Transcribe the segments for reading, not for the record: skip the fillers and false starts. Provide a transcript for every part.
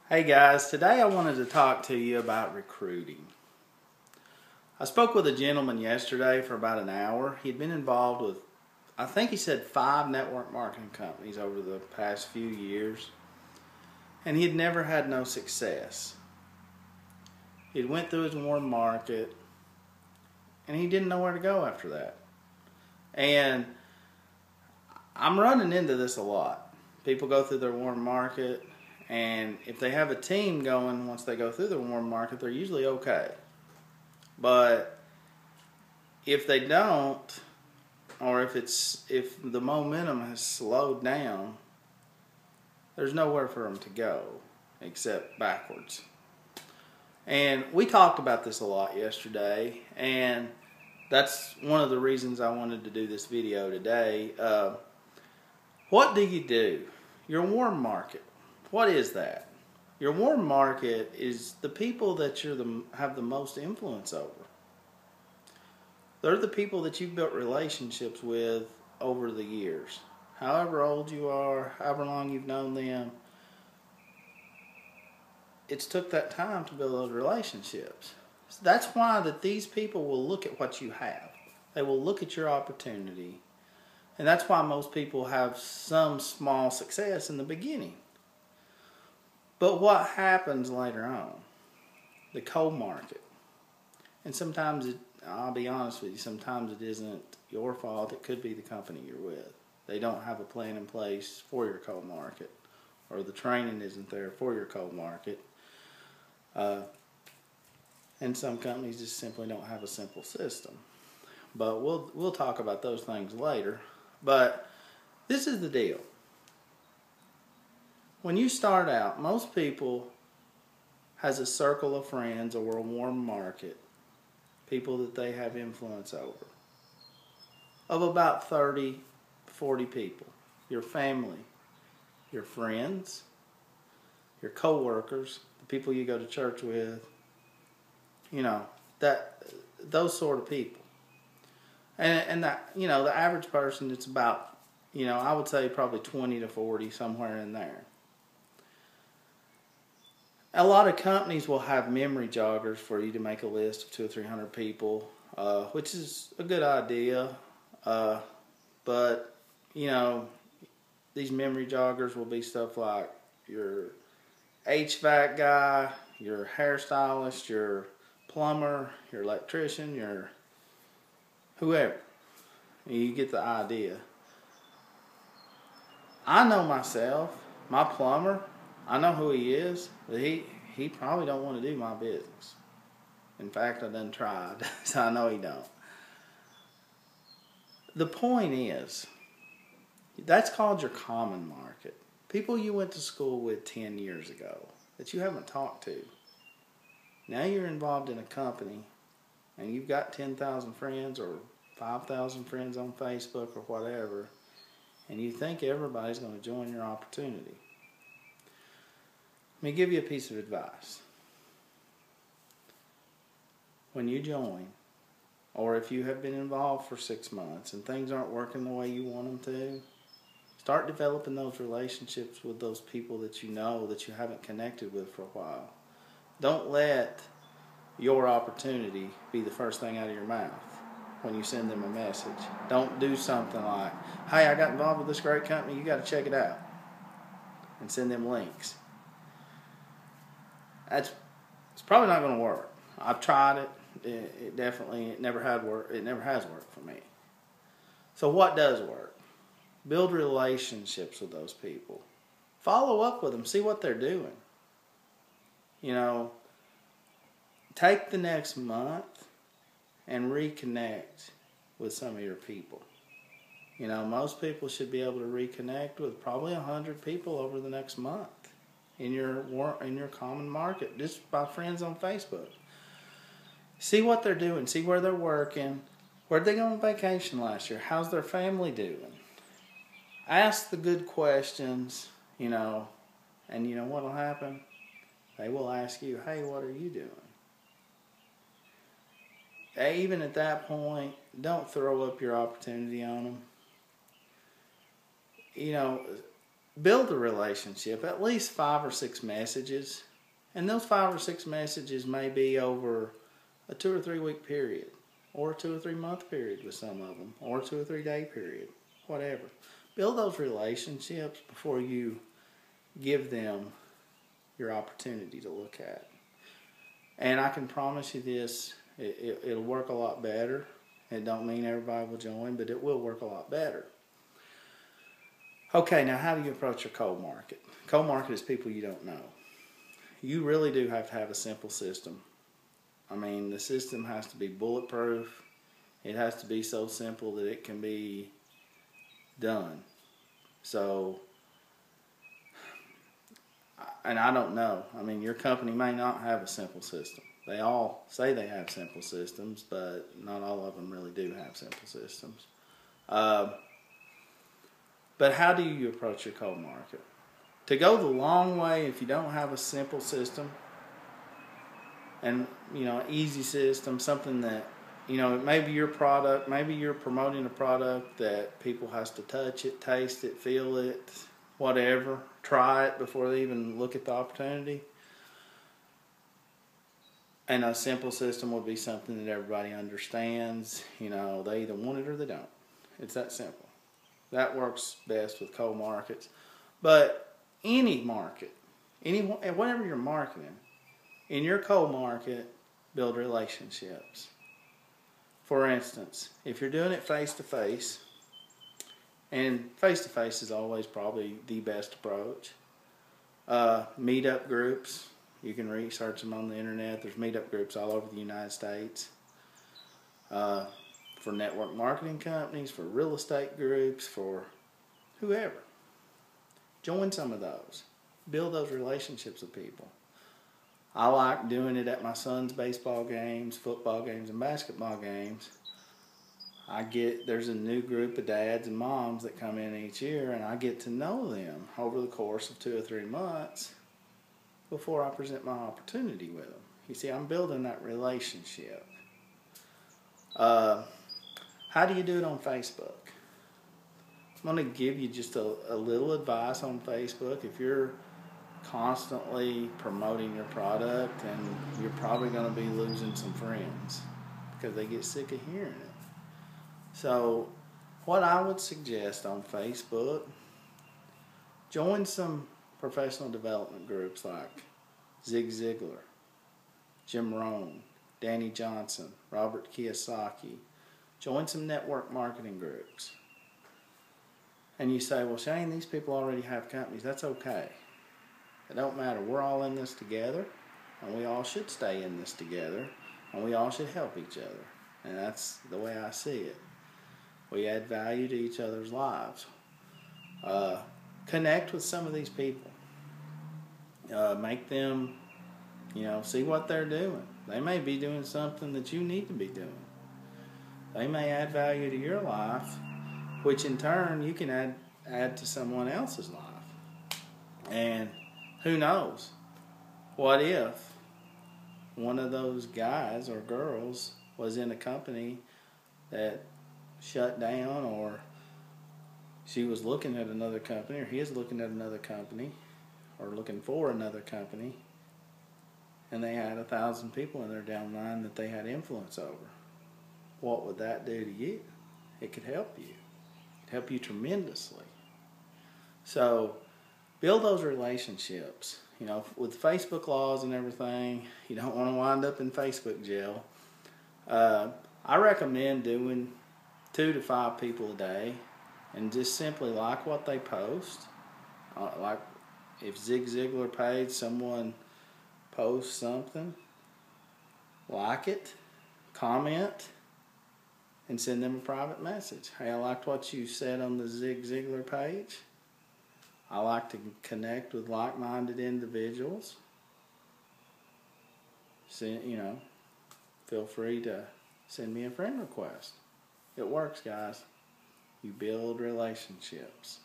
Hey guys, today I wanted to talk to you about recruiting. I spoke with a gentleman yesterday for about an hour. He'd been involved with, I think he said 5 network marketing companies over the past few years, and he'd never had no success. He'd went through his warm market, and he didn't know where to go after that. And I'm running into this a lot. People go through their warm market, and if they have a team going once they go through the warm market, they're usually okay. But if they don't, or if the momentum has slowed down, there's nowhere for them to go except backwards. And we talked about this a lot yesterday, and that's one of the reasons I wanted to do this video today. What do you do? Your warm market. What is that? Your warm market is the people that have the most influence over. They're the people that you've built relationships with over the years. However old you are, however long you've known them, it's took that time to build those relationships. So that's why that these people will look at what you have. They will look at your opportunity. And that's why most people have some small success in the beginning. But what happens later on? The cold market. And sometimes, I'll be honest with you, sometimes it isn't your fault. It could be the company you're with. They don't have a plan in place for your cold market, or the training isn't there for your cold market. And some companies just simply don't have a simple system. But we'll talk about those things later. But this is the deal. When you start out, most people has a circle of friends or a warm market, people that they have influence over, of about 30, 40 people. Your family, your friends, your co-workers, the people you go to church with, those sort of people. And that, the average person, it's about, I would say probably 20 to 40, somewhere in there. A lot of companies will have memory joggers for you to make a list of 200 or 300 people, which is a good idea. But, these memory joggers will be stuff like your HVAC guy, your hairstylist, your plumber, your electrician, your whoever. You get the idea. I know myself, my plumber, I know who he is, but he probably don't want to do my business. In fact, I done tried, so I know he don't. The point is, that's called your common market. People you went to school with 10 years ago that you haven't talked to. Now you're involved in a company and you've got 10,000 friends or 5,000 friends on Facebook or whatever, and you think everybody's going to join your opportunity. Let me give you a piece of advice. When you join, or if you have been involved for 6 months and things aren't working the way you want them to, start developing those relationships with those people that you know that you haven't connected with for a while. Don't let your opportunity be the first thing out of your mouth when you send them a message. Don't do something like, hey, I got involved with this great company, you got to check it out, and send them links. It's probably not going to work. I've tried it. It never has worked for me. So what does work? Build relationships with those people. Follow up with them. See what they're doing. Take the next month and reconnect with some of your people. Most people should be able to reconnect with probably 100 people over the next month in your common market, just by friends on Facebook. See what they're doing. See where they're working. Where'd they go on vacation last year? How's their family doing? Ask the good questions, and what will happen? They will ask you, hey, what are you doing? Even at that point, don't throw up your opportunity on them. build a relationship, at least 5 or 6 messages. And those 5 or 6 messages may be over a 2 or 3 week period, or a 2 or 3 month period with some of them, or a 2 or 3 day period, whatever. Build those relationships before you give them your opportunity to look at. And I can promise you this, it'll work a lot better. It don't mean everybody will join, but it will work a lot better. Okay, now how do you approach your cold market? Cold market is people you don't know. You really do have to have a simple system. I mean, the system has to be bulletproof. It has to be so simple that it can be done. So, and I don't know. I mean, your company may not have a simple system. They all say they have simple systems, but not all of them really do have simple systems. But how do you approach your cold market? To go the long way, if you don't have a simple system, and easy system, something that maybe your product, maybe you're promoting a product that people has to touch it, taste it, feel it, whatever, try it before they even look at the opportunity. And a simple system would be something that everybody understands. They either want it or they don't. It's that simple. That works best with cold markets. But any market, whatever you're marketing, in your cold market, build relationships. For instance, if you're doing it face-to-face, and face-to-face is always probably the best approach, meetup groups, you can research them on the internet. There's meetup groups all over the United States for network marketing companies, for real estate groups, for whoever. Join some of those. Build those relationships with people. I like doing it at my son's baseball games, football games, and basketball games. There's a new group of dads and moms that come in each year, and I get to know them over the course of 2 or 3 months before I present my opportunity with them. You see, I'm building that relationship. How do you do it on Facebook? I'm going to give you just a little advice on Facebook. If you're constantly promoting your product, and you're probably going to be losing some friends because they get sick of hearing it. So what I would suggest on Facebook, join some professional development groups like Zig Ziglar, Jim Rohn, Danny Johnson, Robert Kiyosaki. Join some network marketing groups. And you say, well, Shane, these people already have companies. That's okay. It don't matter. We're all in this together, and we all should stay in this together, and we all should help each other. And that's the way I see it. We add value to each other's lives. Connect with some of these people. Make them, see what they're doing. They may be doing something that you need to be doing. They may add value to your life, which in turn you can add to someone else's life. And who knows? What if one of those guys or girls was in a company that shut down, or she was looking at another company, or he is looking at another company, or looking for another company, and they had 1,000 people in their downline that they had influence over? What would that do to you? It could help you. It could help you tremendously. So build those relationships. With Facebook laws and everything, you don't want to wind up in Facebook jail. I recommend doing 2 to 5 people a day, and just simply like what they post. Like if Zig Ziglar page, someone posts something, like it, comment, and send them a private message. Hey, I liked what you said on the Zig Ziglar page. I like to connect with like-minded individuals. Feel free to send me a friend request. It works, guys. You build relationships.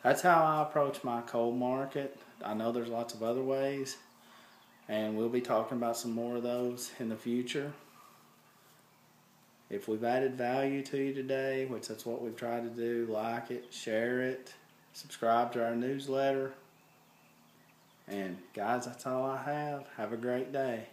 That's how I approach my cold market. I know there's lots of other ways, and we'll be talking about some more of those in the future. If we've added value to you today, which that's what we've tried to do, like it, share it, subscribe to our newsletter. And guys, that's all I have. Have a great day.